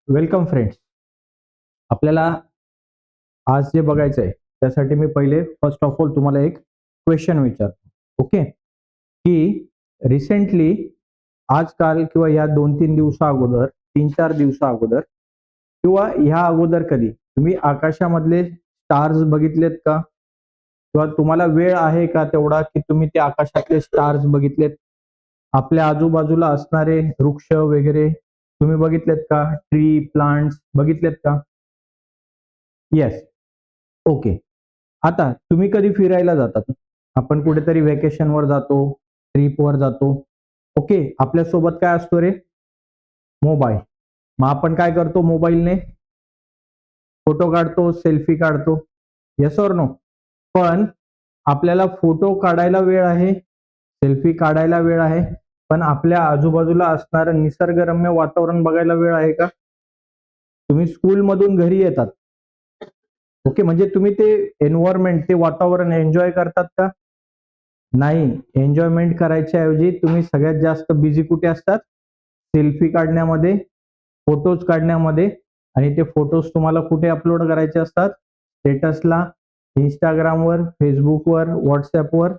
Welcome friends. आपल्याला आज जे बघायचं आहे त्यासाठी मी पहिले फर्स्ट ऑफ ऑल तुम्हाला एक क्वेश्चन विचारतो. ओके, की रिसेंटली आजकाल किंवा या 2-3 दिवसा अगोदर, 3-4 दिवसा अगोदर किंवा ह्या अगोदर कधी तुम्ही आकाशामधले स्टार्स बघितलेत का? किंवा तुम्हाला वेळ आहे का तेवढा की तुम्ही ते आकाशातले स्टार्स बघितलेत? आपल्या आजूबाजूला असणारे वृक्ष वगैरे तुम्ही बघितलेत का? ट्री, प्लांट्स बघितलेत का? येस. ओके. आता तुम्ही कधी फिरायला जातात? आपण कुठेतरी व्हॅकेशनवर जातो, ट्रिपवर जातो. ओके. आपल्यासोबत काय असतो रे? मोबाईल. मग आपण काय करतो मोबाईलने? फोटो काढतो, सेल्फी काढतो. Yes or no? पण आपल्याला फोटो काढायला वेळ आहे, सेल्फी काढायला वेळ आहे, पण आपल्या आजूबाजूला असणारं निसर्गरम्य वातावरण बघायला वेळ आहे का? तुम्ही स्कूलमधून घरी येतात. ओके, म्हणजे तुम्ही ते एन्व्हायरमेंट, ते वातावरण एन्जॉय करतात का? नाही. एन्जॉयमेंट करायच्या ऐवजी तुम्ही सगळ्यात जास्त बिझी कुठे असतात? सेल्फी काढण्यामध्ये, फोटोज काढण्यामध्ये. आणि ते फोटोज तुम्हाला कुठे अपलोड करायचे असतात? स्टेटसला, इंस्टाग्रामवर, फेसबुकवर, व्हॉट्सअपवर.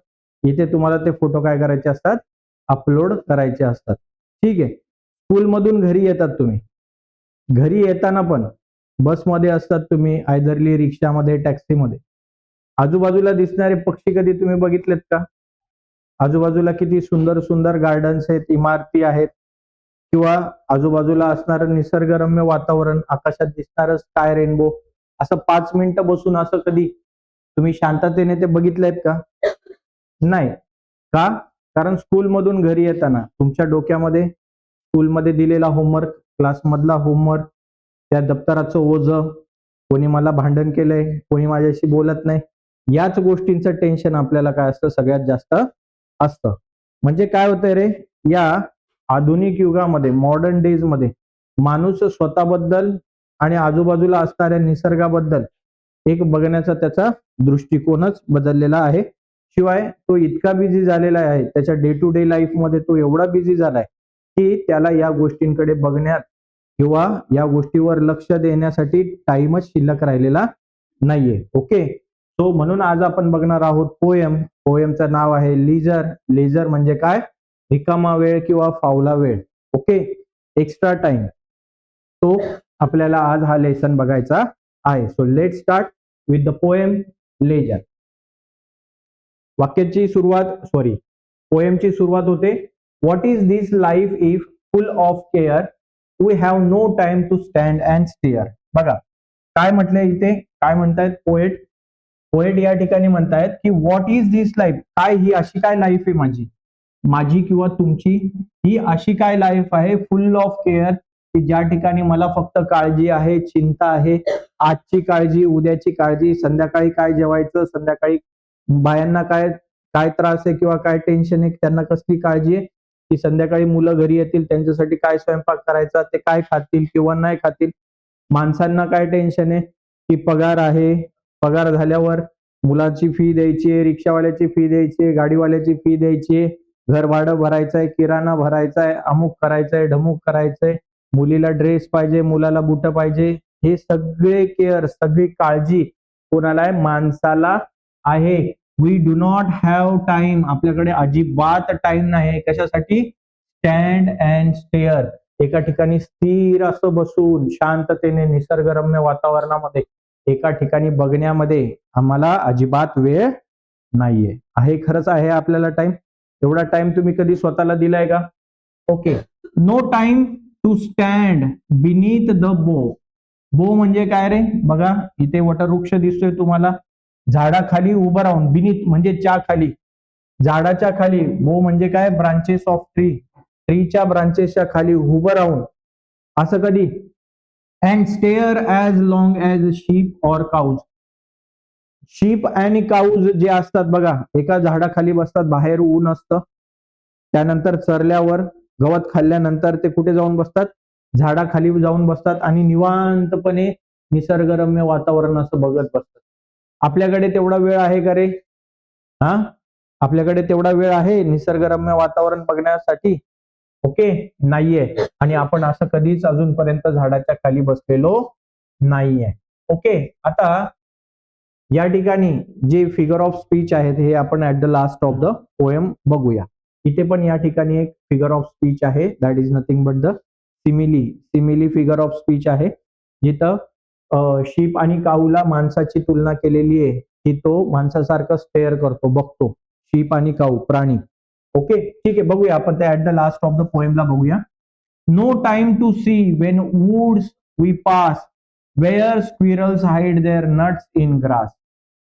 इथे तुम्हाला ते फोटो काय करायचे असतात? अपलोड करायचे असतात. ठीक आहे. स्कूलमधून घरी येतात तुम्ही. घरी येताना पण बसमध्ये असतात तुम्ही, आयदरली रिक्षामध्ये, टॅक्सीमध्ये. आजूबाजूला दिसणारे पक्षी कधी तुम्ही बघितलेत का? आजूबाजूला किती सुंदर सुंदर गार्डन्स आहेत, इमारती आहेत, किंवा आजूबाजूला असणारं निसर्गरम्य वातावरण, आकाशात दिसणारं स्काय रेनबो, असं 5 मिनिटं बसून असं कधी तुम्ही शांततेने ते बघितलंयत का? नाही. का? कारण स्कूलमधून घरी येताना तुमच्या डोक्यामध्ये स्कूलमध्ये दिलेला होमवर्क, क्लासमधला होमवर्क, त्या दप्तराचं ओझं, कोणी मला भांडण केलंय, कोणी माझ्याशी बोलत नाही, याच गोष्टींचं टेन्शन आपल्याला काय असतं? सगळ्यात जास्त असतं. म्हणजे काय होतंय रे, या आधुनिक युगामध्ये, मॉडर्न डेज मध्ये माणूस स्वतःबद्दल आणि आजूबाजूला असणाऱ्या निसर्गाबद्दल एक बघण्याचा त्याचा दृष्टिकोनच बदललेला आहे. शिवाय तो इतका बिझी झालेला आहे, त्याच्या डे टू डे लाईफ मध्ये तो एवढा बिझी झालाय की त्याला या गोष्टींकडे बघण्यात किंवा या गोष्टीवर लक्ष देण्यासाठी टाइमच शिल्लक राहिलेला नाहीये. ओके. सो म्हणून आज आपण बघणार आहोत पोयम. पोयमचं नाव आहे लीजर. लीजर म्हणजे काय? रिकामा वेळ किंवा फावला वेळ. ओके. Extra time. तो आपल्याला आज हा लेसन बघायचा आहे. So let start with the poem leisure. वाक्याची सुरुवात, सॉरी, पोएमची सुरुवात होते, what is this life if full of care, we have no time to stand and stare. बघा काय म्हटलंय इथे, काय म्हणतायत पोएट. पोएट या ठिकाणी म्हणतायत की व्हॉट इज दिस लाईफ, काय ही अशी काय लाईफ आहे माझी, माझी किंवा तुमची ही अशी काय लाईफ आहे फुल ऑफ केअर, की ज्या ठिकाणी मला फक्त काळजी आहे, चिंता आहे, आजची काळजी, उद्याची काळजी, संध्याकाळी काय जेवायचं, संध्याकाळी बायांना काय काय त्रास आहे किंवा काय टेन्शन आहे, त्यांना कसली काळजी आहे, की संध्याकाळी मुलं घरी येतील त्यांच्यासाठी काय स्वयंपाक करायचा, ते काय खातील किंवा नाही खातील. माणसांना काय टेन्शन आहे, की पगार आहे, पगार झाल्यावर मुलाची फी द्यायची आहे, रिक्षावाल्याची फी द्यायची आहे, गाडीवाल्याची फी द्यायची आहे, घर भाडं भरायचंय, किराणा भरायचाय, अमुक करायचंय, ढमुक करायचंय, मुलीला ड्रेस पाहिजे, मुलाला बुट पाहिजे. हे सगळे केअर, सगळी काळजी कोणाला आहे? माणसाला आहे. We do not have time, आपल्याकडे अजिबात टाइम नाही. कशासाठी? स्टँड अँड स्टेअर, एका ठिकाणी स्थिर असं बसून शांततेने निसर्गरम्य वातावरणामध्ये एका ठिकाणी बघण्यामध्ये आम्हाला अजिबात वेळ नाहीये. आहे, खरंच आहे आपल्याला टाइम? एवढा टाइम तुम्ही कधी स्वतःला दिलाय का? Okay. No time to stand beneath the bough. Bough म्हणजे काय रे? बघा इथे वटवृक्ष दिसतोय तुम्हाला, झाडाखाली उभं राहून, बिनीथ म्हणजे च्या खाली, झाडाच्या खाली. बो म्हणजे काय? ब्रांचेस ऑफ ट्री, ट्रीच्या ब्रांचेसच्या खाली उभं राहून. असं कधी? And stare as long as sheep or cows. Sheep आणि काऊज जे असतात बघा, एका झाडाखाली बसतात, बाहेर ऊन असतं, त्यानंतर चरल्यावर गवत खाल्ल्यानंतर ते कुठे जाऊन बसतात? झाडाखाली जाऊन बसतात आणि निवांतपणे निसर्गरम्य वातावरण असं बघत बसतात. आपल्याकडे तेवढा वेळ आहे का रे? हा, आपल्याकडे तेवढा वेळ आहे निसर्गरम्य वातावरण बघण्यासाठी? ओके नाहीये. आणि आपण असं कधीच अजूनपर्यंत झाडाच्या खाली बसलेलो नाहीये. ओके आता या ठिकाणी जे फिगर ऑफ स्पीच आहेत हे आपण at the last of the poem बघूया. इथे पण या ठिकाणी एक फिगर ऑफ स्पीच आहे, that is nothing but the simile figure of speech आहे, जिथं शीप आणि काऊला माणसाची तुलना केलेली आहे की तो माणसासारखं स्टेअर करतो, बघतो, शीप आणि काऊ प्राणी. ओके ठीक आहे, बघूया आपण ते at the last of the पोएमला बघूया. No time to see when woods we pass where squirrels hide their nuts in grass.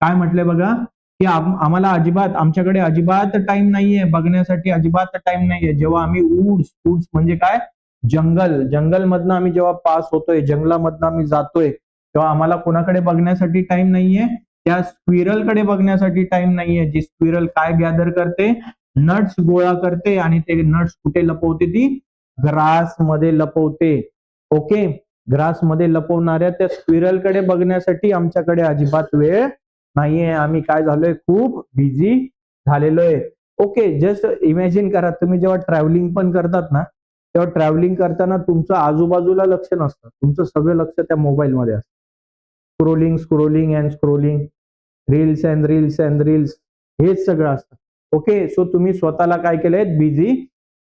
काय म्हटलंय बघा की आम्हाला अजिबात, आमच्याकडे अजिबात टाइम नाहीये बघण्यासाठी, अजिबात टाइम नाहीये. जेव्हा आम्ही वूड्स म्हणजे काय, जंगल मधनं आम्ही जेव्हा पास होतोय, जंगलामधनं आम्ही जातोय, तेव्हा आम्हाला कोणाकडे बघण्यासाठी टाइम नाहीये, त्या स्क्विरल कडे बघण्यासाठी टाइम नाहीये. जी स्क्विरल काय गॅदर करते, नट्स गोळा करते आणि ते नट्स कुठे लपवते, ती ग्रास मध्ये लपवते. ओके ग्रास मध्ये लपवणाऱ्या त्या स्क्विरल कडे बघण्यासाठी आमच्याकडे अजिबात वेळ नाहीये. आम्ही काय झालोय, खूप बिझी झालेलो आहे. ओके जस्ट इमॅजिन करा, तुम्ही जेव्हा ट्रॅव्हलिंग पण करतात ना, तेव्हा ट्रॅव्हलिंग करताना तुमचं आजूबाजूला लक्ष नसतं, तुमचं सगळं लक्ष त्या मोबाईल मध्ये असतं. Scrolling and scrolling, reels and reels हेच सगळं असतं. ओके सो तुम्ही स्वतःला काय केलंय, बिझी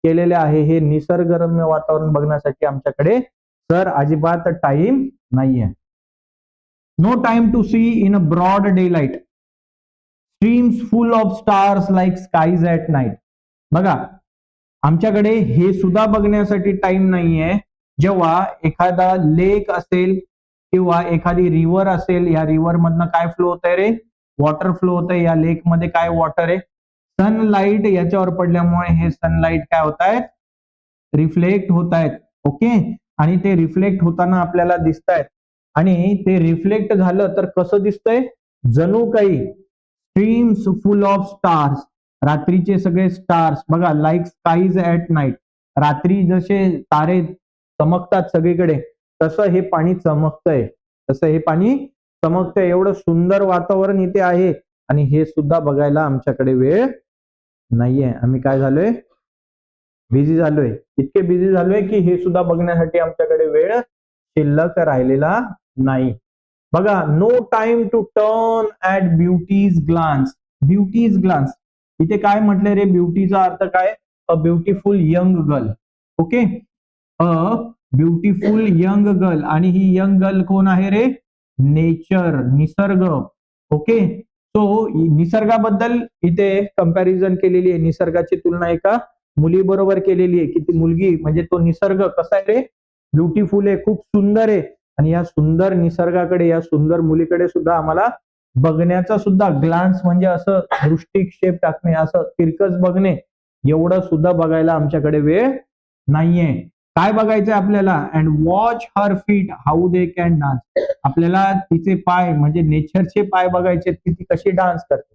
केलेले आहे. हे निसर्गरम्य वातावरण बघण्यासाठी आमच्याकडे सर अजिबात टाइम नाहीये. No time to see in a broad daylight, streams full of stars like skies at night. बघा आमच्याकडे हे सुद्धा बघण्यासाठी टाइम नाहीये, जेव्हा एखादा लेक असेल किंवा एखादी रिव्हर असेल, या रिव्हर मधनं काय फ्लो होत आहे रे, वॉटर फ्लो होत आहे. या लेक मध्ये काय वॉटर आहे, सनलाइट याच्यावर पडल्यामुळे हे सनलाइट काय होत आहेत, रिफ्लेक्ट होत आहेत. ओके आणि ते रिफ्लेक्ट होताना आपल्याला दिसत आहेत. आणि ते रिफ्लेक्ट झालं तर कसं दिसतंय, जणू काही स्ट्रीम्स फुल ऑफ स्टार्स, रात्रीचे सगळे स्टार्स बघा, लाईक स्काईज ऍट नाईट, रात्री जसे तारे चमकतात सगळीकडे, तसं हे पाणी चमकतंय, एवढं सुंदर वातावरण इथे आहे. आणि हे सुद्धा बघायला आमच्याकडे वेळ नाहीये. आम्ही काय झालोय, बिझी झालोय, इतके बिझी झालोय की हे सुद्धा बघण्यासाठी आमच्याकडे वेळ शिल्लक राहिलेला नाही. बघा no time to turn at beauty's glance. इथे काय म्हटलंय रे, ब्युटीचा अर्थ काय, a beautiful young girl. Okay a beautiful young girl, आणि ही यंग गर्ल कोण आहे रे, नेचर, निसर्ग. ओके सो निसर्गाबद्दल इथे कंपॅरिझन केलेली आहे, निसर्गाची तुलना एका मुलीबरोबर केलेली आहे, की ती मुलगी म्हणजे तो निसर्ग कसा आहे रे, ब्युटिफुल आहे, खूप सुंदर आहे. आणि या सुंदर निसर्गाकडे, या सुंदर मुलीकडे सुद्धा आम्हाला बघण्याचा सुद्धा, ग्लान्स म्हणजे असं दृष्टिक्षेप टाकणे, असं तिरकस बघणे, एवढं सुद्धा बघायला आमच्याकडे वेळ नाहीये. काय बघायचंय आपल्याला, and watch her feet how they can dance. आपल्याला तिचे पाय म्हणजे नेचरचे पाय बघायचे, ती कशी डान्स करते.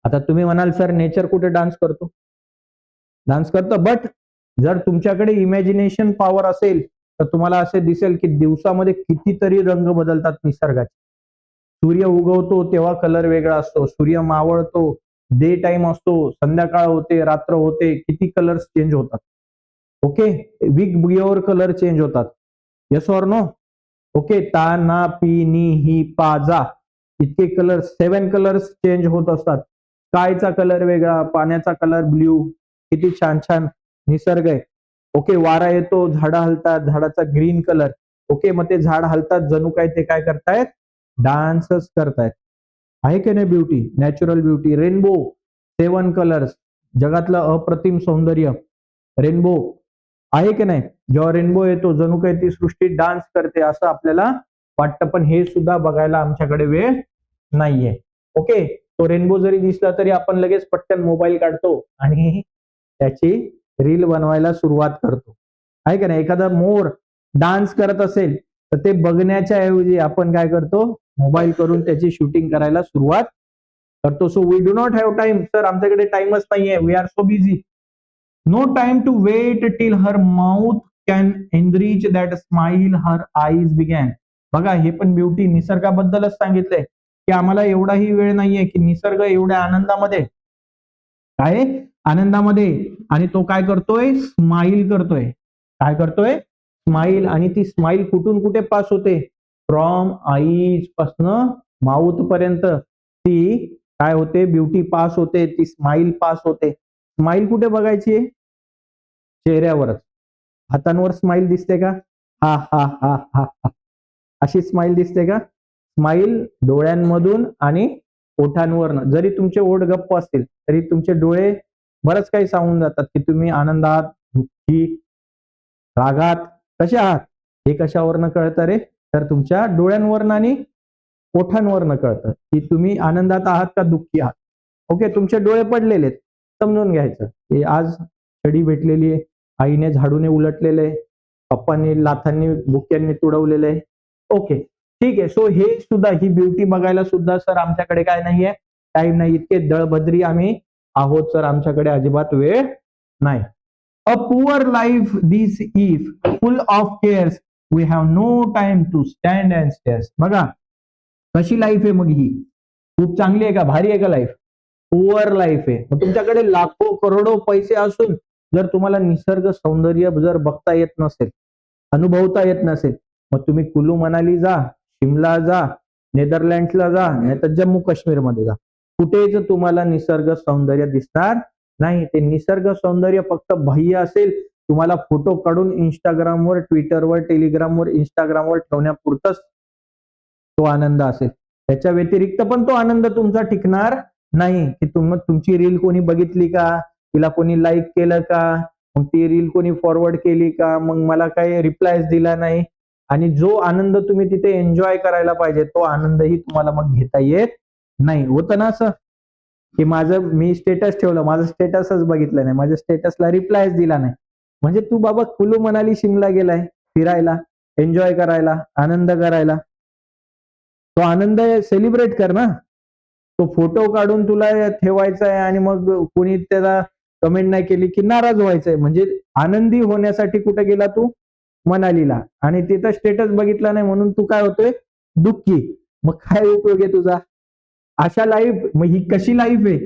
आता तुम्ही म्हणाल सर नेचर कुठे डान्स करतो, बट जर तुमच्याकडे इमॅजिनेशन पॉवर असेल तर तुम्हाला असे दिसेल की दिवसामध्ये कितीतरी रंग बदलतात निसर्गाचे. सूर्य उगवतो तेव्हा कलर वेगळा असतो, सूर्य मावळतो, डे टाइम असतो, संध्याकाळ होते, रात्र होते, किती कलर्स चेंज होतात. ओके विग बियोर कलर चेंज होतात, येस ऑर नो. ओके ता ना पी नी ही पा जा, इतके कलर, 7 कलर्स चेंज होत असतात. स्कायचा कलर वेगळा, पाण्याचा कलर ब्ल्यू, किती छान छान निसर्ग आहे. ओके वारा येतो, झाडं हलतात, झाडाचा ग्रीन कलर. ओके मग ते झाड हलतात, जणू काय ते काय करतायत, डान्सच करतायत. आहे की नाही beauty, natural beauty. Rainbow, 7 colours, जगातलं अप्रतिम सौंदर्य, रेनबो आहे की नाही. जेव्हा रेनबो येतो जणू काही ती सृष्टी डान्स करते असं आपल्याला वाटतं, पण हे सुद्धा बघायला आमच्याकडे वेळ नाहीये. ओके तो रेनबो जरी दिसला तरी आपण लगेच पटकन मोबाईल काढतो आणि त्याची रील बनवायला सुरुवात करतो, आहे का नाही. एखादा मोर डान्स करत असेल तर ते बघण्याच्या ऐवजी आपण काय करतो, मोबाईल करून त्याची शूटिंग करायला सुरुवात करतो. So we do not have time, sir आमच्याकडे टाइमच नाहीये, we are so busy. No time to wait till her mouth can enrich that smile her eyes began. बघा हे पण ब्युटी निसर्गाबद्दलच सांगितलंय की आम्हाला एवढाही वेळ नाहीये की निसर्ग एवढ्या आनंदामध्ये काय आनंदामध्ये, आणि तो काय करतोय, स्माईल करतोय. काय करतोय, स्माईल. आणि ती स्माईल कुठून कुठे पास होते, फ्रॉम आईज पासनं माउथ पर्यंत ती काय होते, ब्युटी पास होते, ती स्माईल पास होते. स्माईल कुठे बघायची, चेहऱ्यावरच. हातांवर स्माईल दिसते का, हा हा हा हा हा, अशी स्माईल दिसते का, स्माईल डोळ्यांमधून आणि ओठांवरनं. जरी तुमचे ओठ गप्प असतील तरी तुमचे डोळे बरंच काही सांगून जातात की तुम्ही आनंदात, दुःखी, रागात कसे आहात. हे कशावरनं कळतं रे, तर तुमच्या डोळ्यांवरनं आणि ओठांवरनं कळतं की तुम्ही आनंदात आहात का दुःखी आहात. ओके, तुमचे डोळे पडलेले आहेत, समजून घ्यायचं की आज छडी भेटलेली आहे, आईने झाडूने उलटलेलं आहे, पप्पांनी लाथांनी बुक्यांनी तुडवलेलं आहे. ओके, ठीक आहे. सो हे सुद्धा, ही ब्युटी बघायला सुद्धा सर आमच्याकडे काय नाहीये, टाइम नाही. इतके दळभद्री आम्ही आहोत सर, आमच्याकडे अजिबात वेळ नाही. A poor life this if full of cares, we have no time to stand and stares. बघा कशी लाईफ आहे मग ही, खूप चांगली आहे का, भारी आहे का लाईफ, पुअर लाईफ आहे. मग तुमच्याकडे लाखो करोडो पैसे असून जर तुम्हाला निसर्ग सौंदर्य जर बघता येत नसेल, अनुभवता येत नसेल, मग तुम्ही कुलू मनाली जा, शिमला जा, नेदरलँड्सला जा, नाही तर जम्मू काश्मीर मध्ये जा, कुठेच तुम्हाला निसर्ग सौंदर्य दिसणार नाही. ते निसर्ग सौंदर्य फक्त बाह्य असेल, तुम्हाला फोटो काढून इंस्टाग्रामवर, ट्विटरवर, टेलिग्रामवर, इंस्टाग्रामवर ठेवण्यापुरतच तो आनंद असेल. त्याच्या व्यतिरिक्त पण तो आनंद तुमचा टिकणार नाही. की तुमची रील कोणी बघितली का, तिला कोणी लाईक केलं का, मग ती रील कोणी फॉरवर्ड केली का, मग मला काही रिप्लाय दिला नाही, आणि जो आनंद तुम्ही तिथे एन्जॉय करायला पाहिजे तो आनंदही तुम्हाला मग घेता येत नाही. होतं ना असं की मी स्टेटस ठेवलं, माझं स्टेटसच बघितलं नाही, माझ्या स्टेटसला रिप्लायच दिला नाही, म्हणजे तू बाबा कुलू मनाली शिमला गेलाय फिरायला, एन्जॉय करायला, आनंद करायला, तो आनंद सेलिब्रेट कर ना. तो फोटो काढून तुला ठेवायचा आहे आणि मग कोणी त्याला कमेंट नाही केली की नाराज व्हायचंय. म्हणजे आनंदी होण्यासाठी कुठे गेला तू, मनालीला, आणि तिथं स्टेटस बघितला नाही म्हणून तू काय होतोय, दुःखी. मग काय उपयोग आहे तुझा, अशा लाईफ. मग ही कशी लाईफ आहे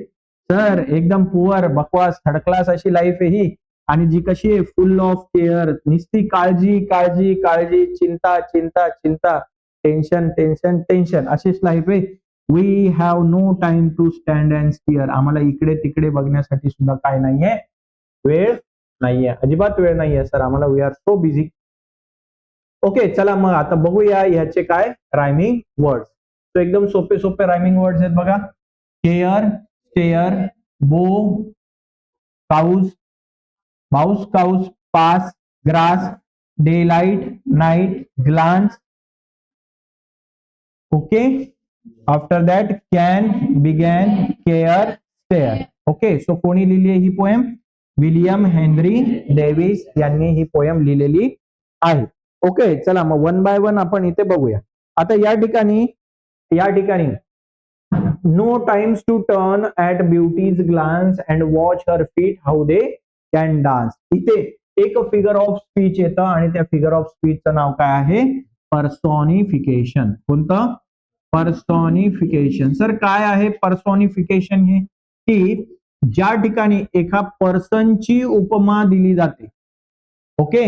सर, एकदम पुअर, बकवास, थर्ड क्लास अशी लाईफ आहे ही. आणि जी कशी आहे, फुल ऑफ केअर, नुसती काळजी काळजी काळजी, चिंता चिंता चिंता, टेन्शन टेन्शन टेन्शन, अशीच लाईफ आहे. We have no time to stand and stare. आम्हाला इकडे तिकडे बघण्यासाठी सुद्धा काय नाहीये, वेळ नाहीये, अजिबात वेळ नाहीये सर आम्हाला, we are so busy. Okay, चला मग आता बघूया ह्याचे काय रायमिंग वर्ड्स. तो एकदम सोपे सोपे रायमिंग वर्ड्स आहेत बघा. Care, stare, bough, cows, mouse, cows, pass, grass, day light, night, glance. Okay, after that can, began, care, stare. Okay, so कोणी लिहिली आहे ही पोएम, विलियम हेनरी डेव्हिस यांनी ही पोएम लिहिलेली आहे. ओके, चला मग वन बाय वन आपण इथे बघूया. आता या ठिकाणी no times to turn at beauty's glance and watch her feet how they can dance. इथे एक फिगर ऑफ स्पीच येतं आणि त्या फिगर ऑफ स्पीचचं नाव काय आहे, पर्सॉनिफिकेशन. कोणतं, पर्सॉनिफिकेशन. सर काय आहे पर्सॉनिफिकेशन, हे की ज्या ठिकाणी एका पर्सनची उपमा दिली जाते. ओके,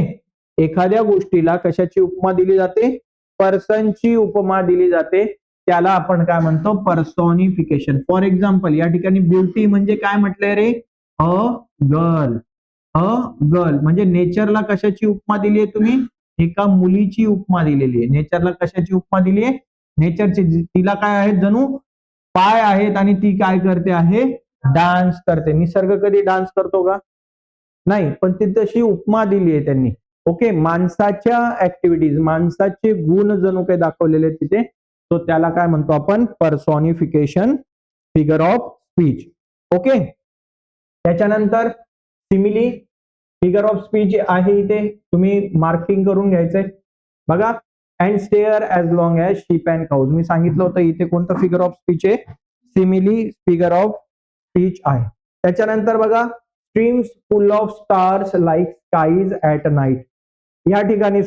एखाद्या गोष्टीला कशाची उपमा दिली जाते, पर्सनची उपमा दिली जाते, त्याला आपण काय म्हणतो, पर्सॉनिफिकेशन. फॉर एक्झाम्पल या ठिकाणी ब्युटी म्हणजे काय म्हटलंय रे, अ गर्ल. अ गर्ल म्हणजे नेचरला कशाची उपमा दिली आहे तुम्ही, एका मुलीची उपमा दिलेली आहे. नेचरला कशाची उपमा दिली आहे, नेचरची. तिला काय आहेत, जणू पाय आहेत आणि ती काय करते आहे, डान्स करते. निसर्ग कधी डान्स करतो का, नाही, पण ती तशी उपमा दिली आहे त्यांनी. ओके, माणसाच्या ऍक्टिव्हिटीज, माणसाचे गुण जणू काही दाखवलेले तिथे, तो त्याला काय म्हणतो आपण, personification, figure of speech. Okay, त्याच्यानंतर सिमिली, फिगर ऑफ स्पीच आहे इथे, तुम्ही मार्किंग करून घ्यायचंय बघा. And stare as long as sheep and cows. मी सांगितलं होतं इथे कोणतं फिगर ऑफ स्पीच आहे, सिमिली फिगर ऑफ स्पीच आहे. त्याच्यानंतर बघा, streams full of stars like skies at night. या ठिकाणी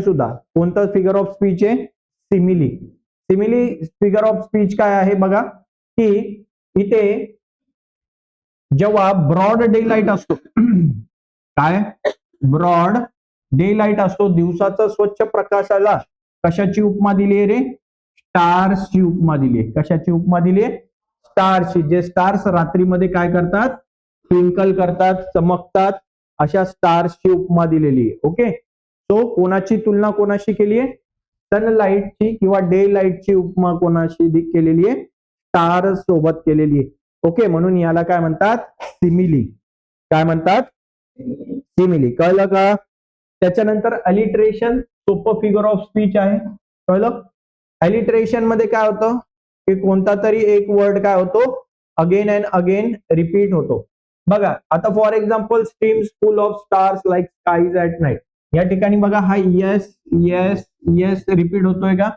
सुद्धा कोणतं फिगर ऑफ स्पीच आहे, simile. Simile figure of speech काय आहे बघा, की इथे जेव्हा ब्रॉड डे लाईट असतो काय ब्रॉड डे लाईट असतो दिवसाचा स्वच्छ प्रकाशाला कशाची उपमा दिली रे स्टार्सची उपमा दिली कशाची उपमा दिली स्टार्सची जे स्टार्स रात्रीमध्ये काय करतात ट्विंकल करतात चमकतात अशा स्टार्सची उपमा दिलेली आहे ओके सो कोणाची तुलना कोणाशी केली आहे सनलाइटची किंवा डे लाईटची उपमा कोणाशी केलेली आहे स्टार सोबत केलेली आहे ओके म्हणून याला काय म्हणतात सिमिली काय म्हणतात सिमिली कळलं का त्याच्यानंतर अलिट्रेशन सोपं फिगर ऑफ स्पीच आहे कळलं अलिट्रेशन मध्ये काय होतं की कोणता तरी एक वर्ड काय होतो अगेन अँड अगेन रिपीट होतो बघा आता for example streams full of stars like skies at night या ठिकाणी बघा हा येस येस येस रिपीट होतोय का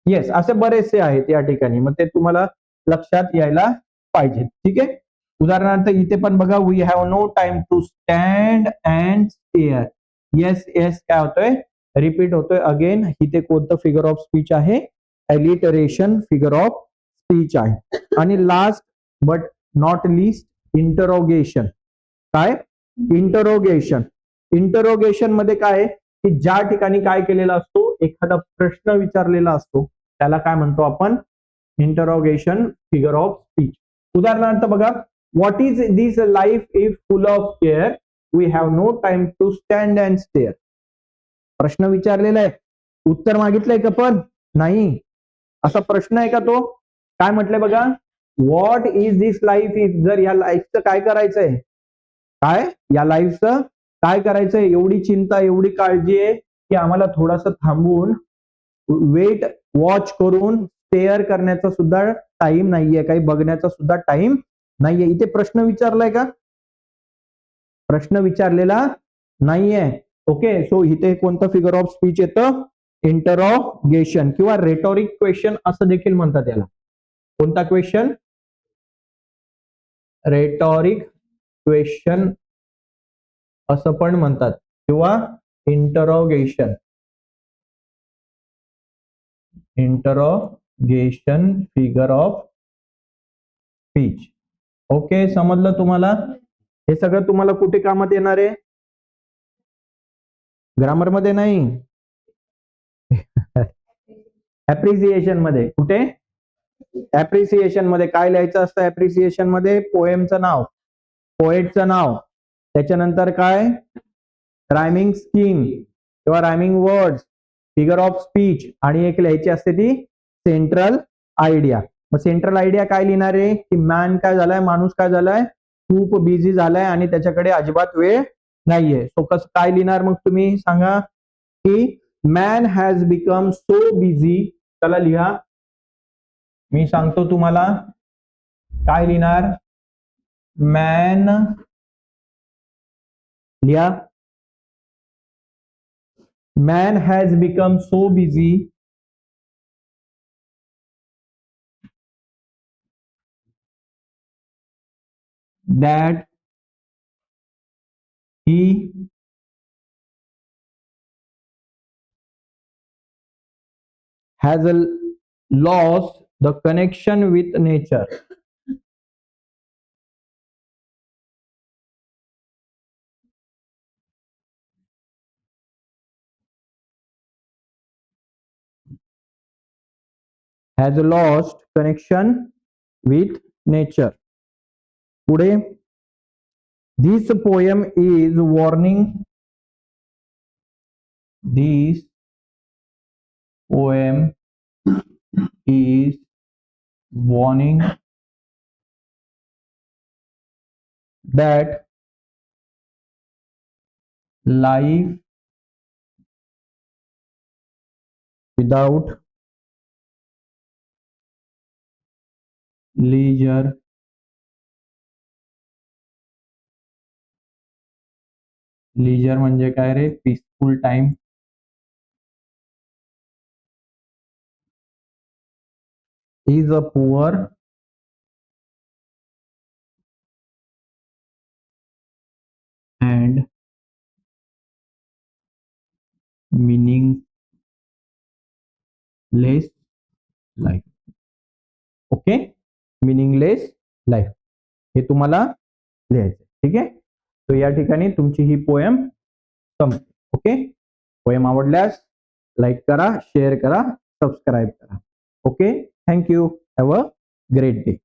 येस असे बरेचसे आहेत या ठिकाणी मग ते तुम्हाला लक्षात यायला पाहिजे ठीक आहे उदाहरणार्थ इथे पण बघा we have no time to stand and stare yes yes काय होतोय रिपीट होतोय अगेन इथे कोणतं फिगर ऑफ स्पीच आहे एलिटरेशन फिगर ऑफ स्पीच आहे आणि last but not least interrogation काय इंटरोगेशन इंटरोगेशन मध्ये काय आहे की ज्या ठिकाणी काय केलेला असतो एखादा प्रश्न विचारलेला असतो त्याला काय म्हणतो आपण इंटरोगेशन फिगर ऑफ स्पीच उदाहरणार्थ बघा what is this life if full of care we have no time to stand and stare प्रश्न विचारलेला आहे उत्तर मागितलंय का पण नाही असा प्रश्न आहे का तो काय म्हटलंय बघा what is this life if जर या लाईफचं काय करायचंय काय या लाईफचं काय करायचंय एवढी चिंता एवढी काळजी आहे की आम्हाला थोडासा थांबून वेट वॉच करून स्टेअर करण्याचा सुद्धा टाइम नाहीये काही बघण्याचा सुद्धा टाइम नाहीये इथे प्रश्न विचारलाय का प्रश्न विचारलेला नाहीये ओके सो इथे कोणतं फिगर ऑफ स्पीच येतं इंटरोगेशन किंवा रेटॉरिक क्वेश्चन असं देखील म्हणतात याला कोणता क्वेश्चन रेटॉरिक क्वेश्चन असं पण म्हणतात किंवा interrogation interrogation figure of speech okay समजलं तुम्हाला हे सगळं तुम्हाला कुठे कामात येणार आहे ग्रामर मध्ये नाही ऍप्रिसिएशन मध्ये कुठे ऍप्रिसिएशन मध्ये काय लिहायचं असतं ऍप्रिसिएशन मध्ये पोएमचं नाव पोएटचं नाव त्याच्यानंतर काय रायमिंग स्कीम किंवा rhyming words figure of speech आणि एक लिहायची असते ती सेंट्रल आयडिया मग सेंट्रल आयडिया काय लिहिणार आहे की मॅन काय झालाय माणूस काय झालाय खूप बिझी झालाय आणि त्याच्याकडे अजिबात वेळ नाहीये सो कसं काय लिहिणार मग तुम्ही सांगा की man has become so busy चला लिहा मी सांगतो तुम्हाला काय लिहिणार मॅन लिहा man has become so busy that he has lost the connection with nature has lost connection with nature पुढे this poem is warning this poem is warning that life without leisure leisure म्हणजे काय रे peaceful time is a poor and meaningless life okay meaningless life हे तुम्हाला लिहायचं. ठीक आहे. तर या ठिकाणी तुमची ही पोएम संपते. ओके. पोएम आवडल्यास लाईक करा, शेअर करा, सबस्क्राईब करा. Okay. Thank you. Have a great day.